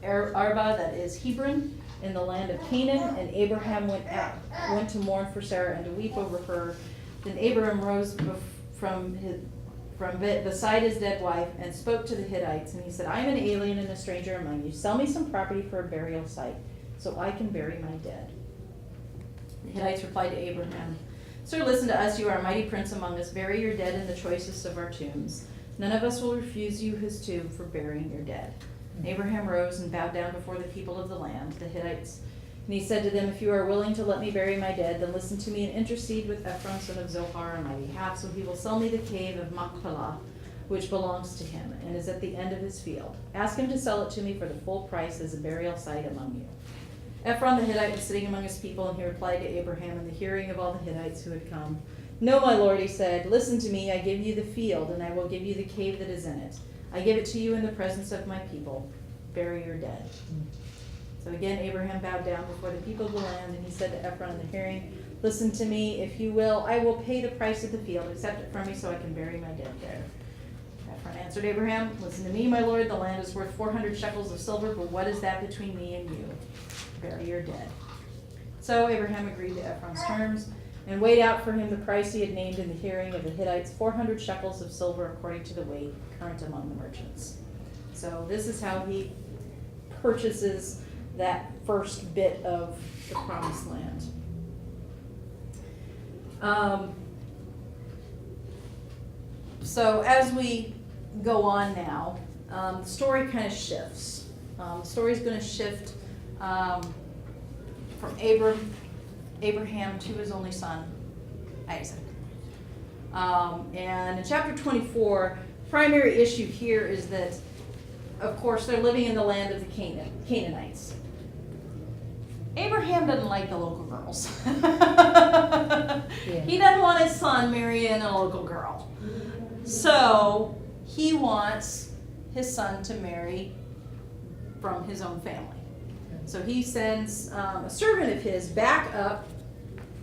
Arba, that is Hebron, in the land of Canaan, and Abraham went to mourn for Sarah and to weep over her. Then Abraham rose from beside his dead wife and spoke to the Hittites, and he said, "I am an alien and a stranger among you. Sell me some property for a burial site, so I can bury my dead." The Hittites replied to Abraham, "Sir, listen to us. You are a mighty prince among us. Bury your dead in the choicest of our tombs. None of us will refuse you his tomb for burying your dead." And Abraham rose and bowed down before the people of the land, the Hittites. And he said to them, "If you are willing to let me bury my dead, then listen to me and intercede with Ephron, son of Zohar, on my behalf, so he will sell me the cave of Machpelah, which belongs to him, and is at the end of his field. Ask him to sell it to me for the full price as a burial site among you." Ephron the Hittite was sitting among his people, and he replied to Abraham in the hearing of all the Hittites who had come. "No, my lord," he said, "listen to me. I give you the field, and I will give you the cave that is in it. I give it to you in the presence of my people. Bury your dead." So again, Abraham bowed down before the people of the land, and he said to Ephron in the hearing, "Listen to me. If you will, I will pay the price of the field. Accept it from me so I can bury my dead there." Ephron answered Abraham, "Listen to me, my lord. The land is worth 400 shekels of silver, but what is that between me and you? Bury your dead." So Abraham agreed to Ephron's terms and weighed out for him the price he had named in the hearing of the Hittites, 400 shekels of silver according to the weight current among the merchants. So this is how he purchases that first bit of the promised land. So as we go on now, the story kind of shifts. The story's going to shift from Abraham to his only son, Isaac. And in chapter 24, the primary issue here is that, of course, they're living in the land of the Canaanites. Abraham doesn't like the local girls. He doesn't want his son marrying a local girl. So he wants his son to marry from his own family. So he sends a servant of his back up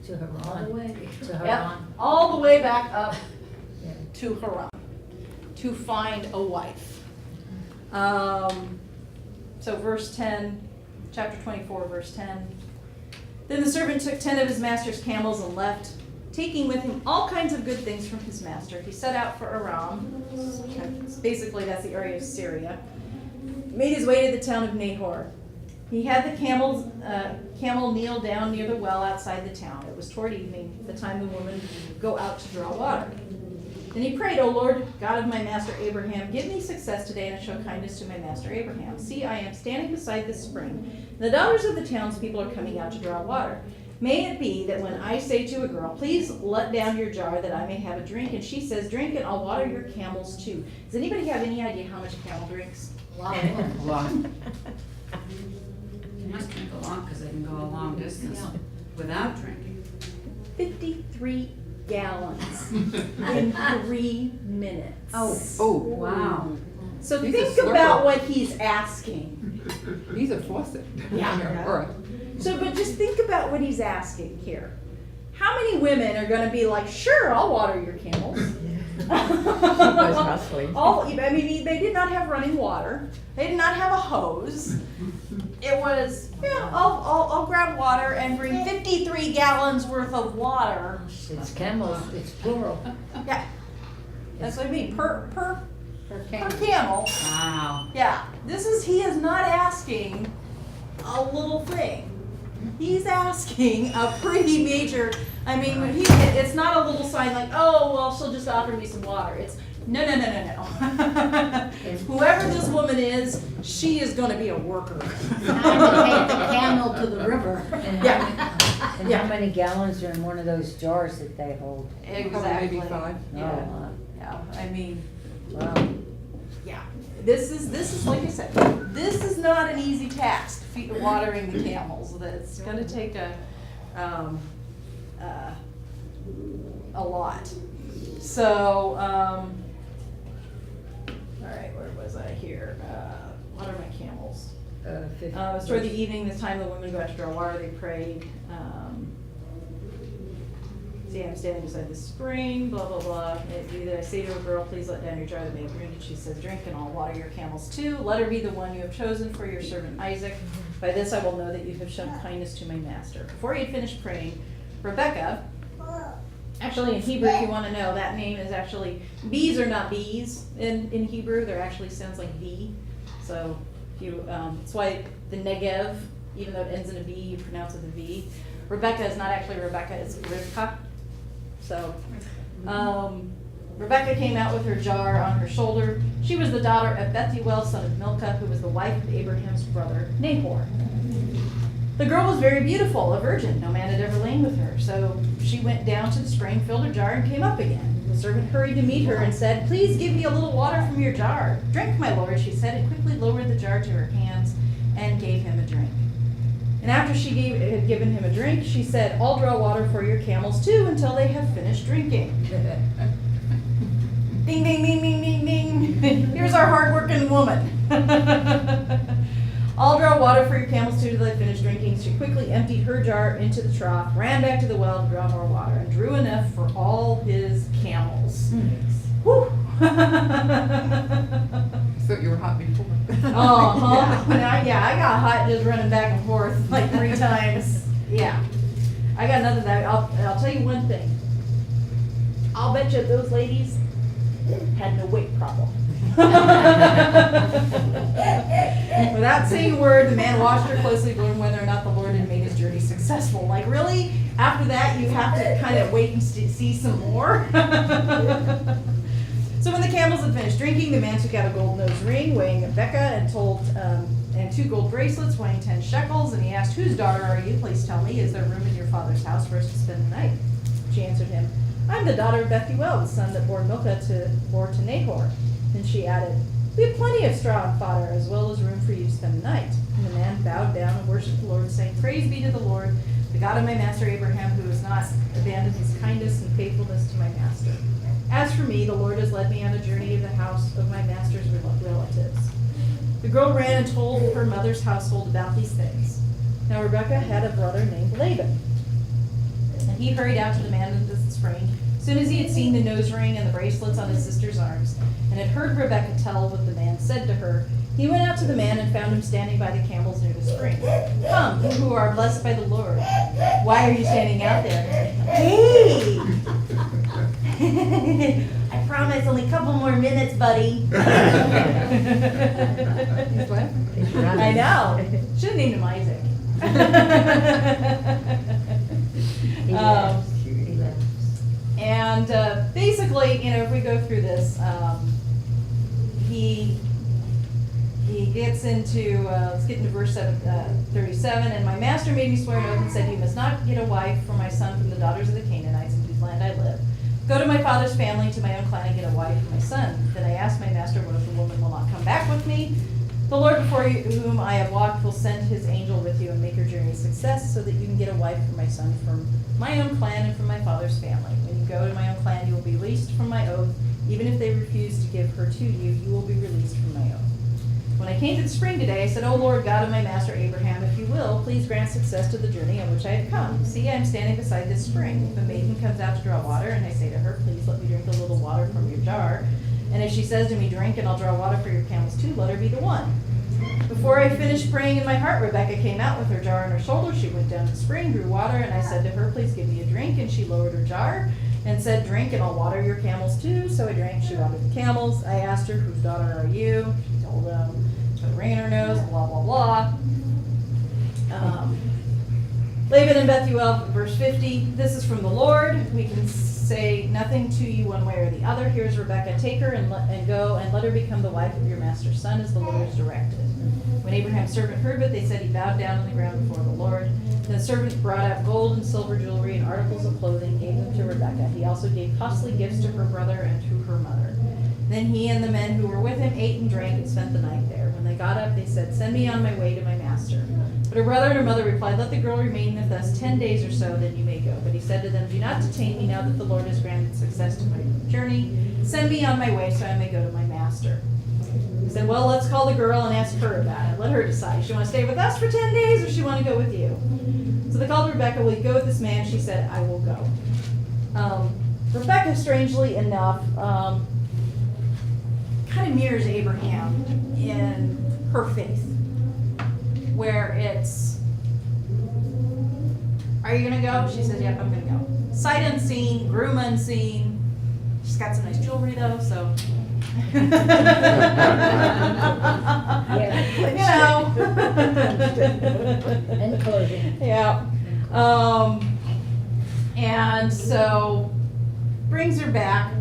To Haran. All the way. To Yep, Haran. all the way back up Yeah. to Haran to find a wife. So verse 10, chapter 24, verse 10. Then the servant took 10 of his master's camels and left, taking with him all kinds of good things from his master. He set out for Aram. Basically, that's the area of Syria. Made his way to the town of Nahor. He had the camel kneel down near the well outside the town. It was toward evening, the time the women go out to draw water. Then he prayed, "O Lord, God of my master Abraham, give me success today and show kindness to my master Abraham. See, I am standing beside this spring. The daughters of the townspeople are coming out to draw water. May it be that when I say to a girl, 'Please let down your jar that I may have a drink,' and she says, 'Drink and I'll water your camels too.'" Does anybody have any idea how much a camel drinks? A lot. A lot. You must drink a lot because they can go a long distance without drinking. 53 gallons in 3 minutes. Oh, Wow. So He's a think slurper. about what he's asking. he's a faucet. Yeah. Or So, but just think about what he's asking here. How many women are going to be like, "Sure, I'll water your camels"? was hustling. I mean, they did not have running water. They did not have a hose. It was, yeah, I'll grab water and bring 53 gallons worth of water. It's camels, it's plural. Yeah, that's what I mean, per Per camel. Wow. Yeah, he is not asking a little thing. He's asking a pretty major, I mean, it's not a little sign like, oh, well, she'll just offer me some water. It's, no. Whoever this woman is, she is gonna be a worker. Time to take the camel to the river. Yeah, And Yeah. how many gallons are in one of those jars that they hold? exactly. Maybe 5. Yeah, Oh, yeah, I mean, wow. yeah, this is, like I said, this is not an easy task, watering the camels. That's gonna take a lot. So, all right, where was I here? What are my camels? 50. It was toward the evening, this time the women go out to draw water, they prayed. See, I'm standing beside the spring, blah, blah, blah. Either I say to a girl, please let down your jar that may have wounded. She says, drink and I'll water your camels too. Let her be the one you have chosen for your servant Isaac. By this I will know that you have shown kindness to my master. Before he had finished praying, Rebecca, actually in Hebrew, if you want to know, that name is actually, bees are not bees in Hebrew. They're actually sounds like V. So if you, that's why the Negev, even though it ends in a B, you pronounce it with a V. Rebecca is not actually Rebecca, it's Rivka. So, Rebecca came out with her jar on her shoulder. She was the daughter of Bethuel, son of Milcah, who was the wife of Abraham's brother, Nahor. The girl was very beautiful, a virgin. No man had ever lain with her. So she went down to the spring, filled her jar, and came up again. The servant hurried to meet her and said, please give me a little water from your jar. Drink, my lord, she said, and quickly lowered the jar to her hands and gave him a drink. And after she had given him a drink, she said, I'll draw water for your camels too until they have finished drinking. Ding, ding, ding, ding, ding, ding. Here's our hardworking woman. I'll draw water for your camels too until they finish drinking. She quickly emptied her jar into the trough, ran back to the well to draw more water, and drew enough for all his camels. Whew. Thought you were hot before. Yeah, I got hot just running back and forth like 3 times. Yeah. I got nothing that, I'll tell you one thing. I'll bet you those ladies had no weight problem. Without saying a word, the man watched her closely to learn whether or not the Lord had made his journey successful. Like, really? After that, you have to kind of wait and see some more? So when the camels had finished drinking, the man took out a gold nose ring weighing a Becca and 2 gold bracelets weighing 10 shekels. And he asked, whose daughter are you? Please tell me, is there room in your father's house for us to spend the night? She answered him, I'm the daughter of Bethuel, the son that bore Milcah bore to Nahor. Then she added, we have plenty of straw and fodder, as well as room for you to spend the night. And the man bowed down and worshipped the Lord, saying, praise be to the Lord, the God of my master Abraham, who has not abandoned his kindness and faithfulness to my master. As for me, the Lord has led me on a journey to the house of my master's relatives. The girl ran and told her mother's household about these things. Now Rebekah had a brother named Laban, and he hurried out to the man of the spring. As soon as he had seen the nose ring and the bracelets on his sister's arms, and had heard Rebekah tell what the man said to her, he went out to the man and found him standing by the camels near the spring. Come, you who are blessed by the Lord. Why are you standing out there? Hey! I promise only a couple more minutes, buddy. I know. Should have named him Isaac. And basically, if we go through this, he gets into, let's get into verse 37, and my master made me swear an oath and said, you must not get a wife for my son from the daughters of the Canaanites in whose land I live. Go to my father's family, to my own clan, and get a wife for my son. Then I asked my master, what if the woman will not come back with me? The Lord before whom I have walked will send his angel with you and make your journey a success, so that you can get a wife for my son from my own clan and from my father's family. When you go to my own clan, you will be released from my oath. Even if they refuse to give her to you, you will be released from my oath. When I came to the spring today, I said, O Lord God of my master Abraham, if you will, please grant success to the journey on which I have come. See, I am standing beside this spring. If a maiden comes out to draw water, and I say to her, please let me drink a little water from your jar, and if she says to me, drink and I'll draw water for your camels too, let her be the one. Before I finished praying in my heart, Rebekah came out with her jar on her shoulder. She went down to the spring, drew water, and I said to her, please give me a drink, and she lowered her jar and said, drink and I'll water your camels too. So I drank, she watered the camels. I asked her, whose daughter are you? She told him, put a ring in her nose, blah, blah, blah. Laban and Bethuel, verse 50, this is from the Lord. We can say nothing to you one way or the other. Here's Rebekah, take her and go and let her become the wife of your master's son as the Lord has directed. When Abraham's servant heard it, they said he bowed down on the ground before the Lord. The servant brought out gold and silver jewelry and articles of clothing, gave them to Rebekah. He also gave costly gifts to her brother and to her mother. Then he and the men who were with him ate and drank and spent the night there. When they got up, they said, send me on my way to my master. But her brother and her mother replied, let the girl remain with us 10 days or so, then you may go. But he said to them, do not detain me now that the Lord has granted success to my journey. Send me on my way so I may go to my master. He said, well, let's call the girl and ask her about it. Let her decide. Does she want to stay with us for 10 days or does she want to go with you? So they called Rebekah, will you go with this man? She said, I will go. Rebekah, strangely enough, kind of mirrors Abraham in her faith, where it's, are you going to go? She says, yep, I'm going to go. Sight unseen, groom unseen. She's got some nice jewelry though, so. You know. And clothing. Yeah. And so brings her back.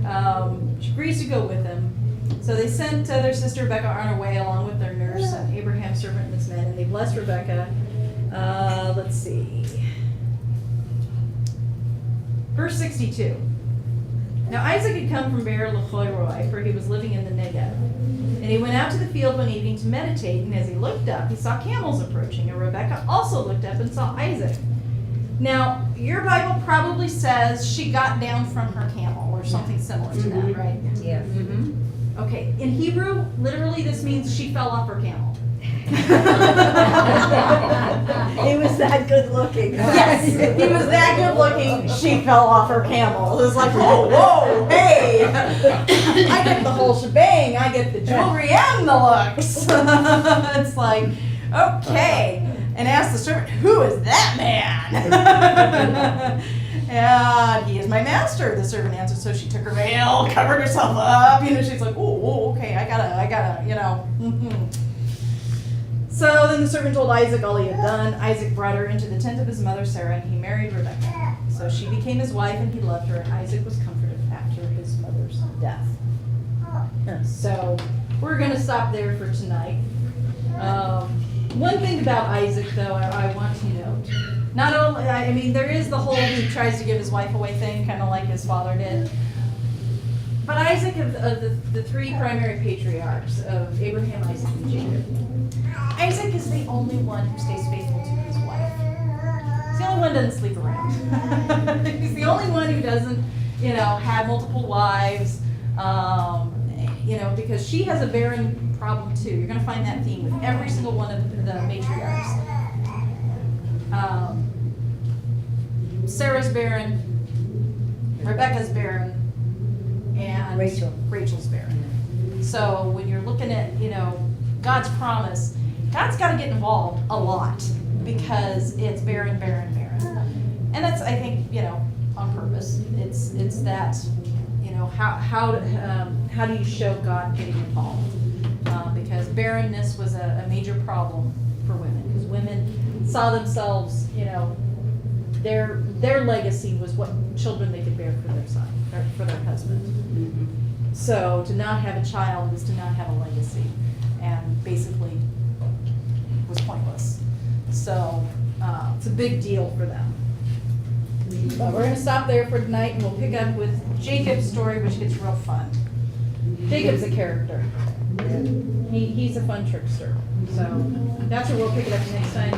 She agrees to go with him. So they sent their sister Rebekah on her way along with their nurse and Abraham's servant and his men, and they blessed Rebekah. Let's see. Verse 62. Now Isaac had come from Beer Lahai Roi, for he was living in the Negev. And he went out to the field one evening to meditate, and as he looked up, he saw camels approaching, and Rebekah also looked up and saw Isaac. Now, your Bible probably says she got down from her camel, or something similar to that, right? Yes. Mm-hmm. Okay, in Hebrew, literally this means she fell off her camel. He was that good looking. Yes, he was that good looking, she fell off her camel. It was like, whoa, whoa, hey, I get the whole shebang, I get the jewelry and the looks. It's like, okay, and asked the servant, who is that man? And he is my master, the servant answered. So she took her veil, covered herself up, she's like, oh, okay, I gotta, So then the servant told Isaac all he had done. Isaac brought her into the tent of his mother Sarah, and he married Rebekah. So she became his wife, and he loved her, and Isaac was comforted after his mother's death. So we're going to stop there for tonight. One thing about Isaac, though, I want to note. Not only, I mean, there is the whole he tries to give his wife away thing, kind of like his father did. But Isaac, of the three primary patriarchs of Abraham, Isaac, and Jacob, Isaac is the only one who stays faithful to his wife. He's the only one who doesn't sleep around. He's the only one who doesn't, have multiple wives, because she has a barren problem too. You're going to find that theme with every single one of the matriarchs. Sarah's barren, Rebekah's barren, and Rachel's barren. So when you're looking at, God's promise, God's got to get involved a lot because it's barren. And that's, I think, on purpose. It's that, how do you show God getting involved? Because barrenness was a major problem for women, because women saw themselves, their legacy was what children they could bear for their son, or for their husband. Mm-hmm. So to not have a child was to not have a legacy, and basically was pointless. So it's a big deal for them. But we're going to stop there for tonight, and we'll pick up with Jacob's story, which gets real fun. Jacob's a character. He's a fun trickster. So that's where we'll pick it up next time.